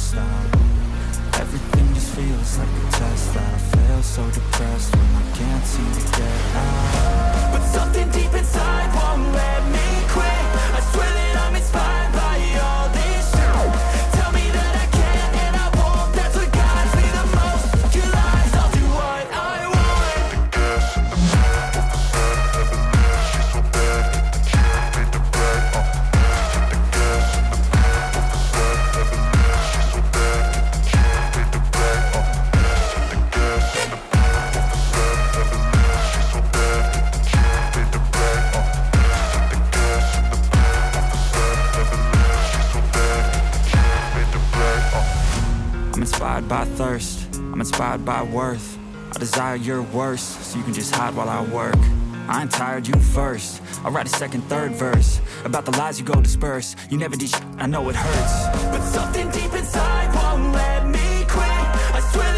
stop. Everything just feels like a test that I fail, so depressed when I can't seem to get out. But something deep inside won't let me quit. I swear that I'm inspired by all this shit. Tell me that I can and I won't. That's what guides me the most. Your lies, I'll do what I want. The gas in the back of the set, never leave. She's so bad, hit the gym, made the bread. Hit the gas in the back of the set, never leave. She's so bad, hit the gym, made the bread. Hit the gas in the back of the set, never leave. She's so bad, hit the gym, made the bread. Hit the gas in the back of the set, never leave. She's so bad, hit the gym, made the bread. I'm inspired by thirst, I'm inspired by worth. I desire your worst, so you can just hide while I work. I ain't tired, you first. I'll write a second, third verse about the lies you go disperse. You never did shit, I know it hurts, but something deep inside won't let me quit. I swear that